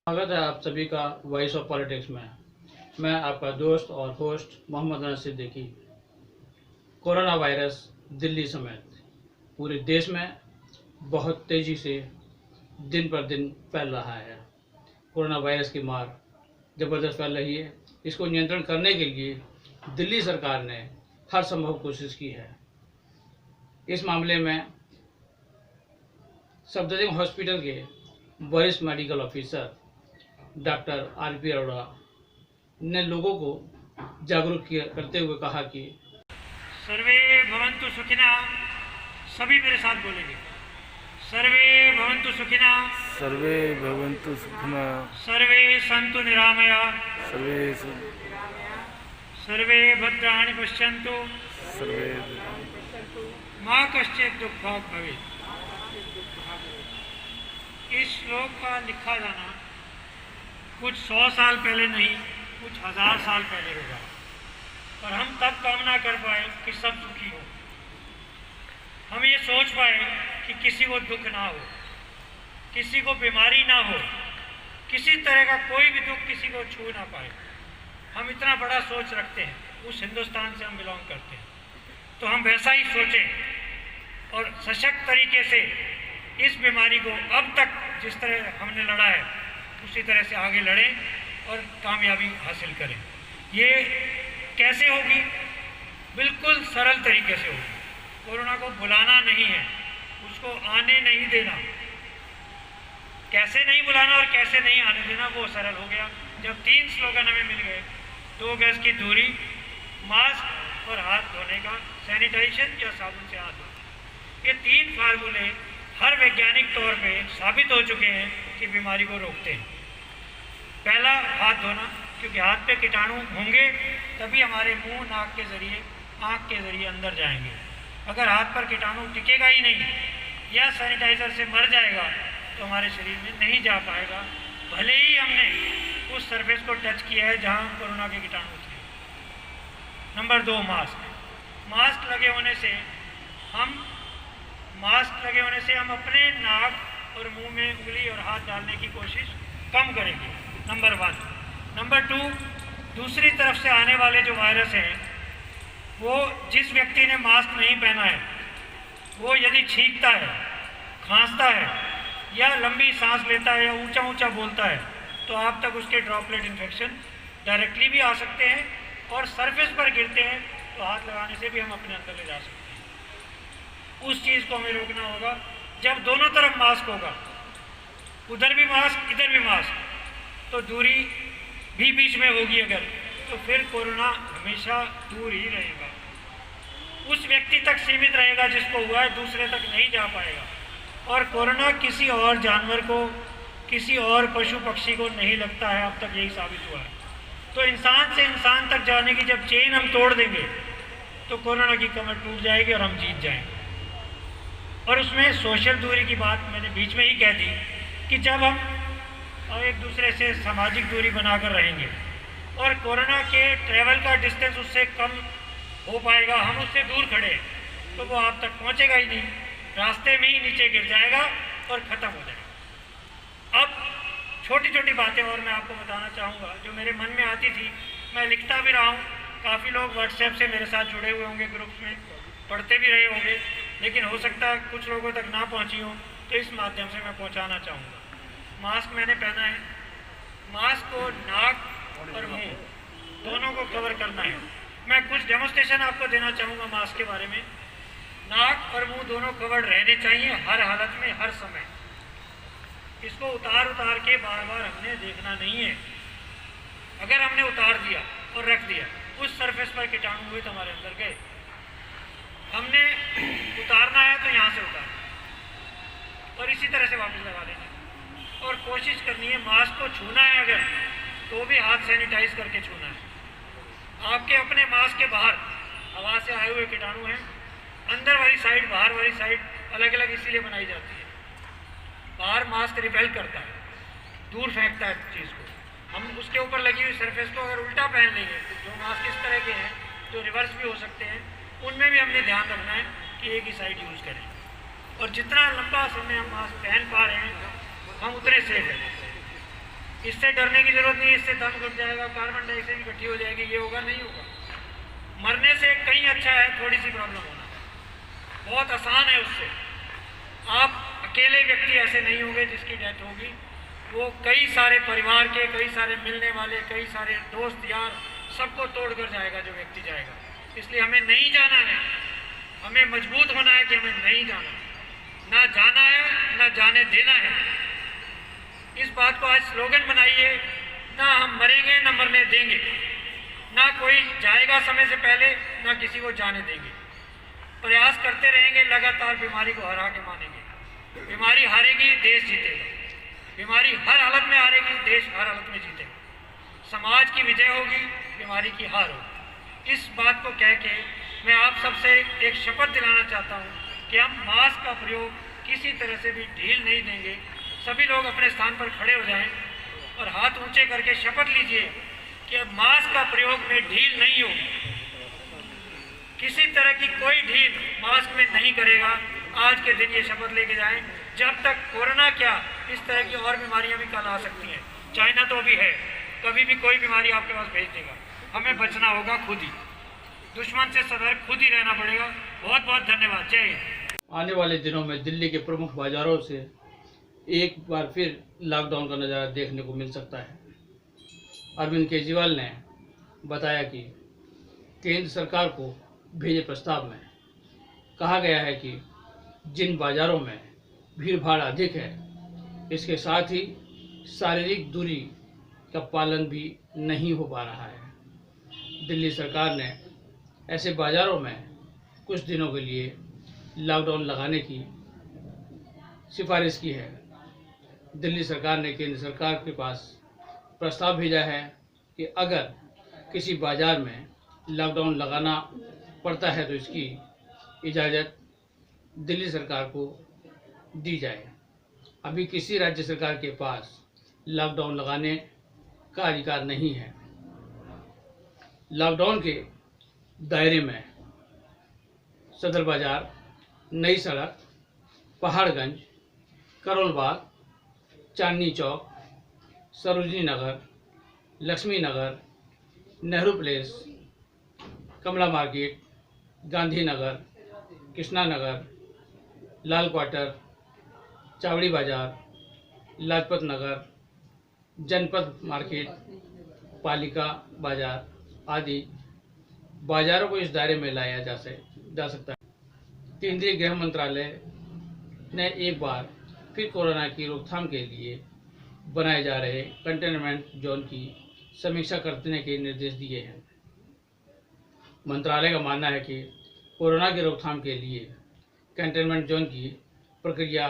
स्वागत है आप सभी का वॉइस ऑफ पॉलिटिक्स में। मैं आपका दोस्त और host Mohammad Anas Siddiqui. Corona virus Delhi समेत पूरे देश में बहुत तेज़ी से दिन पर दिन फैल रहा है। कोरोना वायरस की मार ज़बरदस्त फैल रही है। इसको नियंत्रण करने के लिए दिल्ली सरकार ने हर संभव कोशिश की है। इस मामले में सफदरजंग हॉस्पिटल के वरिष्ठ medical officer doctor RP. Arora ने लोगों को जागरूक करते हुए कहा कि सर्वे भवन्तु सुखिनः। सभी मेरे साथ बोलेंगे। सर्वे भवन्तु सुखिनः। सर्वे भवन्तु सुखिनः। सर्वे सन्तु निरामया। सर्वे भद्राणि पश्यन्तु। सर्वे मा कश्चित् दुःखात् भवेत्। इस श्लोक का लिखा जाना कुछ 100 साल पहले नहीं, कुछ 1000 साल पहले होगा, और हम तब कामना कर पाए कि सब सुखी हो। हम ये सोच पाए कि किसी को दुख ना हो, किसी को बीमारी ना हो, किसी तरह का कोई भी दुख किसी को छू ना पाए। हम इतना बड़ा सोच रखते हैं, उस हिंदुस्तान से हम बिलोंग करते हैं, तो हम वैसा ही सोचें और सशक्त तरीके से इस बीमारी को अब तक जिस तरह हमने लड़ा है उसी तरह से आगे लड़ें और कामयाबी हासिल करें। ये कैसे होगी? बिल्कुल सरल तरीके से होगी। कोरोना को बुलाना नहीं है, उसको आने नहीं देना। कैसे नहीं बुलाना और कैसे नहीं आने देना वो सरल हो गया जब 3 स्लोगन हमें मिल गए। 2 गज की दूरी, मास्क और हाथ धोने का, सैनिटाइजेशन या साबुन से हाथ धोना। ये 3 फार्मूले हर वैज्ञानिक तौर पे साबित हो चुके हैं कि बीमारी को रोकते हैं। पहला, हाथ धोना, क्योंकि हाथ पे कीटाणु होंगे तभी हमारे मुंह, नाक के ज़रिए, आँख के ज़रिए अंदर जाएंगे। अगर हाथ पर कीटाणु टिकेगा ही नहीं या सैनिटाइज़र से मर जाएगा तो हमारे शरीर में नहीं जा पाएगा, भले ही हमने उस सरफेस को टच किया है जहाँ कोरोना के कीटाणु थे। नंबर 2, मास्क लगे होने से हम अपने नाक और मुंह में उंगली और हाथ डालने की कोशिश कम करेंगे। नंबर 1। नंबर 2, दूसरी तरफ से आने वाले जो वायरस हैं, वो जिस व्यक्ति ने मास्क नहीं पहना है वो यदि छींकता है, खांसता है या लंबी सांस लेता है या ऊंचा ऊंचा बोलता है तो आप तक उसके ड्रॉपलेट इन्फेक्शन डायरेक्टली भी आ सकते हैं, और सरफेस पर गिरते हैं तो हाथ लगाने से भी हम अपने अंदर ले जा सकते हैं। उस चीज़ को हमें रोकना होगा। जब दोनों तरफ मास्क होगा, उधर भी मास्क इधर भी मास्क, तो दूरी भी बीच में होगी अगर, तो फिर कोरोना हमेशा दूर ही रहेगा, उस व्यक्ति तक सीमित रहेगा जिसको हुआ है, दूसरे तक नहीं जा पाएगा। और कोरोना किसी और जानवर को, किसी और पशु पक्षी को नहीं लगता है, अब तक यही साबित हुआ है। तो इंसान से इंसान तक जाने की जब चेन हम तोड़ देंगे तो कोरोना की कमर टूट जाएगी और हम जीत जाएंगे। और उसमें सोशल दूरी की बात मैंने बीच में ही कह दी कि जब हम एक दूसरे से सामाजिक दूरी बनाकर रहेंगे और कोरोना के ट्रैवल का डिस्टेंस उससे कम हो पाएगा, हम उससे दूर खड़े हैं, तो वो आप तक पहुंचेगा ही नहीं, रास्ते में ही नीचे गिर जाएगा और ख़त्म हो जाएगा। अब छोटी छोटी बातें और मैं आपको बताना चाहूँगा जो मेरे मन में आती थी। मैं लिखता भी रहा हूँ, काफ़ी लोग व्हाट्सएप से मेरे साथ जुड़े हुए होंगे, ग्रुप्स में पढ़ते भी रहे होंगे, लेकिन हो सकता है कुछ लोगों तक ना पहुँची हो, तो इस माध्यम से मैं पहुँचाना चाहूँगा। मास्क मैंने पहना है, मास्क को नाक और मुंह दोनों को कवर करना है। मैं कुछ डेमोस्ट्रेशन आपको देना चाहूँगा मास्क के बारे में। नाक और मुंह दोनों कवर रहने चाहिए हर हालत में, हर समय। इसको उतार के बार बार हमने देखना नहीं है। अगर हमने उतार दिया और रख दिया, उस सरफेस पर कीटाणु हुए तो हमारे अंदर गए। हमने उतारना है तो यहाँ से उतार और इसी तरह से वापस लगा देना, और कोशिश करनी है मास्क को छूना है अगर तो भी हाथ सैनिटाइज करके छूना है। आपके अपने मास्क के बाहर हवा से आए हुए कीटाणु हैं, अंदर वाली साइड, बाहर वाली साइड अलग अलग इसीलिए बनाई जाती है। बाहर मास्क रिपेल करता है, दूर फेंकता है चीज़ को। हम उसके ऊपर लगी हुई सरफेस को अगर उल्टा पहन लेंगे, जो मास्क इस तरह के हैं जो रिवर्स भी हो सकते हैं, उनमें भी हमने ध्यान रखना है कि एक ही साइड यूज़ करें। और जितना लंबा समय हम मास्क पहन पा रहे हैं हम उतने सेफ हैं। इससे डरने की जरूरत नहीं, इससे दम घुट जाएगा, कार्बन डाइऑक्साइड इकट्ठी हो जाएगी, ये होगा नहीं होगा। मरने से कहीं अच्छा है थोड़ी सी प्रॉब्लम होना, बहुत आसान है उससे। आप अकेले व्यक्ति ऐसे नहीं होंगे जिसकी डेथ होगी, वो कई सारे परिवार के, कई सारे मिलने वाले, कई सारे दोस्त यार सबको तोड़ कर जाएगा जो व्यक्ति जाएगा। इसलिए हमें नहीं जाना है, हमें मजबूत होना है कि हमें नहीं जाना, ना जाना है ना जाने देना है। इस बात को आज स्लोगन बनाइए, ना हम मरेंगे ना मरने देंगे, ना कोई जाएगा समय से पहले ना किसी को जाने देंगे। प्रयास करते रहेंगे, लगातार बीमारी को हरा के मानेंगे। बीमारी हारेगी, देश जीतेगा। बीमारी हर हालत में हारेगी, देश हर हालत में जीतेगा। समाज की विजय होगी, बीमारी की हार होगी। इस बात को कह के मैं आप सबसे एक शपथ दिलाना चाहता हूँ कि हम मास्क का प्रयोग किसी तरह से भी ढील नहीं देंगे। सभी लोग अपने स्थान पर खड़े हो जाएं और हाथ ऊंचे करके शपथ लीजिए कि अब मास्क का प्रयोग में ढील नहीं होगी, किसी तरह की कोई ढील मास्क में नहीं करेगा। आज के दिन ये शपथ लेके जाएं। जब तक कोरोना क्या, इस तरह की और बीमारियां भी कल आ सकती हैं। चाइना तो अभी है, कभी भी कोई बीमारी आपके पास भेज देगा। हमें बचना होगा खुद ही, दुश्मन से सतर्क खुद ही रहना पड़ेगा। बहुत बहुत धन्यवाद। जय हिंद। आने वाले दिनों में दिल्ली के प्रमुख बाजारों से एक बार फिर लॉकडाउन का नज़ारा देखने को मिल सकता है। अरविंद केजरीवाल ने बताया कि केंद्र सरकार को भेजे प्रस्ताव में कहा गया है कि जिन बाज़ारों में भीड़ भाड़ अधिक है, इसके साथ ही शारीरिक दूरी का पालन भी नहीं हो पा रहा है। दिल्ली सरकार ने ऐसे बाज़ारों में कुछ दिनों के लिए लॉकडाउन लगाने की सिफारिश की है। दिल्ली सरकार ने केंद्र सरकार के पास प्रस्ताव भेजा है कि अगर किसी बाज़ार में लॉकडाउन लगाना पड़ता है तो इसकी इजाज़त दिल्ली सरकार को दी जाए। अभी किसी राज्य सरकार के पास लॉकडाउन लगाने का अधिकार नहीं है। लॉकडाउन के दायरे में सदर बाज़ार, नई सड़क, पहाड़गंज, करोल बाग, चांदनी चौक, सरोजनी नगर, लक्ष्मी नगर, नेहरू प्लेस, कमला मार्केट, गांधी नगर, कृष्णा नगर, लाल क्वार्टर, चावड़ी बाज़ार, लाजपत नगर, जनपद मार्केट, पालिका बाज़ार आदि बाज़ारों को इस दायरे में लाया जा सकता है। केंद्रीय गृह मंत्रालय ने एक बार फिर कोरोना की रोकथाम के लिए बनाए जा रहे कंटेनमेंट जोन की समीक्षा करने के निर्देश दिए हैं। मंत्रालय का मानना है कि कोरोना की रोकथाम के लिए कंटेनमेंट जोन की प्रक्रिया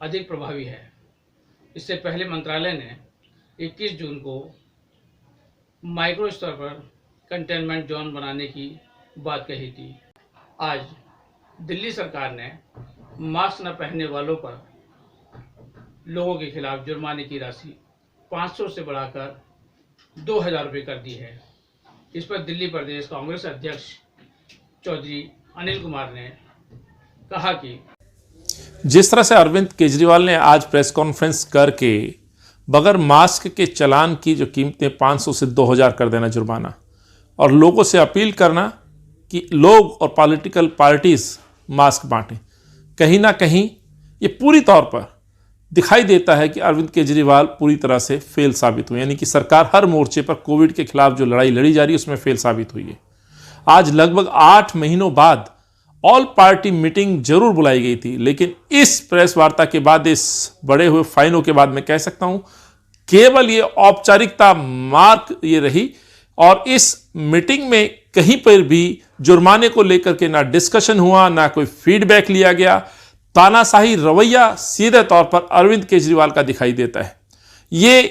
अधिक प्रभावी है। इससे पहले मंत्रालय ने 21 जून को माइक्रो स्तर पर कंटेनमेंट जोन बनाने की बात कही थी। आज दिल्ली सरकार ने मास्क न पहनने वालों पर लोगों के खिलाफ जुर्माने की राशि 500 से बढ़ाकर 2000 रुपये कर दी है। इस पर दिल्ली प्रदेश कांग्रेस अध्यक्ष चौधरी अनिल कुमार ने कहा कि जिस तरह से अरविंद केजरीवाल ने आज प्रेस कॉन्फ्रेंस करके बगैर मास्क के चालान की जो कीमतें 500 से 2000 कर देना जुर्माना, और लोगों से अपील करना कि लोग और पॉलिटिकल पार्टीज मास्क बांटें, कहीं ना कहीं ये पूरी तौर पर दिखाई देता है कि अरविंद केजरीवाल पूरी तरह से फेल साबित हुए। यानी कि सरकार हर मोर्चे पर कोविड के खिलाफ जो लड़ाई लड़ी जा रही है उसमें फेल साबित हुई है। आज लगभग 8 महीनों बाद ऑल पार्टी मीटिंग जरूर बुलाई गई थी, लेकिन इस प्रेस वार्ता के बाद, इस बड़े हुए फाइनों के बाद, मैं कह सकता हूं केवल ये औपचारिकता मार्क ये रही, और इस मीटिंग में कहीं पर भी जुर्माने को लेकर के ना डिस्कशन हुआ, ना कोई फीडबैक लिया गया। तानाशाही रवैया सीधे तौर पर अरविंद केजरीवाल का दिखाई देता है। ये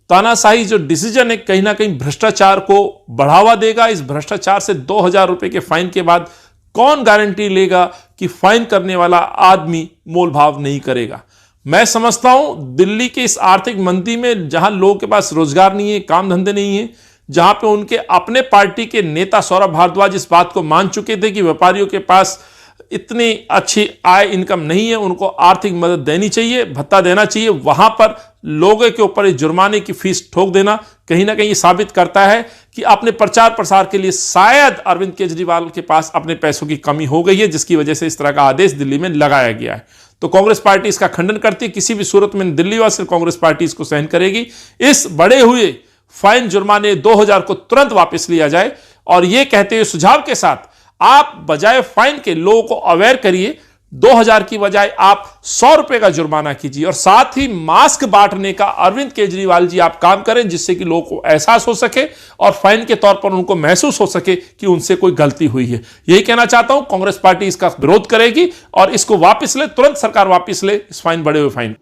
तानाशाही जो डिसीजन है कहीं ना कहीं भ्रष्टाचार को बढ़ावा देगा। इस भ्रष्टाचार से 2000 रुपए के फाइन के बाद कौन गारंटी लेगा कि फाइन करने वाला आदमी मोल भाव नहीं करेगा। मैं समझता हूं दिल्ली के इस आर्थिक मंदी में, जहां लोगों के पास रोजगार नहीं है, काम धंधे नहीं है, जहां पे उनके अपने पार्टी के नेता सौरभ भारद्वाज इस बात को मान चुके थे कि व्यापारियों के पास इतनी अच्छी आय इनकम नहीं है, उनको आर्थिक मदद देनी चाहिए, भत्ता देना चाहिए, वहां पर लोगों के ऊपर जुर्माने की फीस ठोक देना कहीं ना कहीं साबित करता है कि अपने प्रचार प्रसार के लिए शायद अरविंद केजरीवाल के पास अपने पैसों की कमी हो गई है, जिसकी वजह से इस तरह का आदेश दिल्ली में लगाया गया है। तो कांग्रेस पार्टी इसका खंडन करती है। किसी भी सूरत में दिल्ली वासी कांग्रेस पार्टी इसको सहन करेगी। इस बढ़े हुए फाइन जुर्माने 2000 को तुरंत वापस लिया जाए और यह कहते हुए सुझाव के साथ आप बजाय फाइन के लोगों को अवेयर करिए। 2000 की बजाय आप 100 रुपए का जुर्माना कीजिए और साथ ही मास्क बांटने का अरविंद केजरीवाल जी आप काम करें, जिससे कि लोगों को एहसास हो सके और फाइन के तौर पर उनको महसूस हो सके कि उनसे कोई गलती हुई है। यही कहना चाहता हूं, कांग्रेस पार्टी इसका विरोध करेगी और इसको वापस ले, तुरंत सरकार वापस ले इस फाइन, बढ़े हुए fine.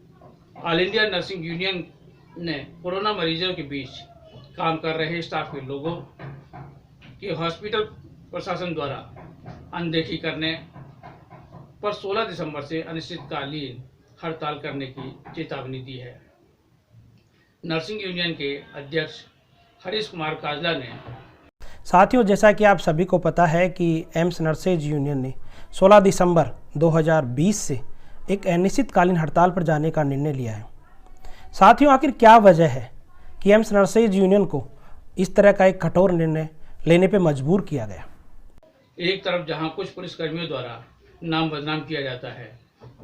All India nursing union ने कोरोना मरीजों के बीच काम कर रहे स्टाफ के लोगों की हॉस्पिटल प्रशासन द्वारा अनदेखी करने पर 16 दिसंबर से अनिश्चितकालीन हड़ताल करने की चेतावनी दी है। नर्सिंग यूनियन के अध्यक्ष हरीश कुमार काजला ने साथियों, जैसा कि आप सभी को पता है कि एम्स नर्सेज यूनियन ने 16 दिसंबर 2020 से एक अनिश्चितकालीन हड़ताल पर जाने का निर्णय लिया है। साथियों, आखिर क्या वजह है कि एम्स नर्सेज यूनियन को इस तरह का एक कठोर निर्णय लेने पर मजबूर किया गया? एक तरफ जहां कुछ पुलिसकर्मियों द्वारा नाम बदनाम किया जाता है,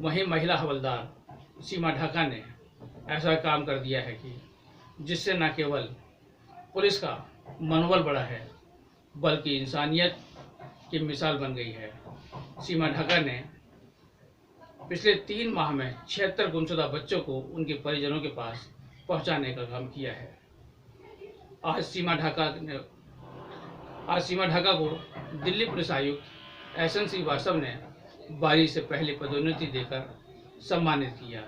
वहीं महिला हवलदार सीमा ढाका ने ऐसा काम कर दिया है कि जिससे न केवल पुलिस का मनोबल बढ़ा है बल्कि इंसानियत की मिसाल बन गई है। सीमा ढाका ने पिछले 3 माह में 76 गुमशुदा बच्चों को उनके परिजनों के पास पहुंचाने का काम किया है। आज सीमा ढाका को दिल्ली पुलिस आयुक्त एसएन श्रीवास्तव ने बारी से पहले पदोन्नति देकर सम्मानित किया।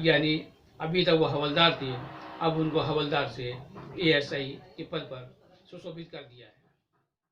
यानी अभी तक वो हवलदार थे, अब उनको हवलदार से एएसआई के पद पर सुशोभित कर दिया है।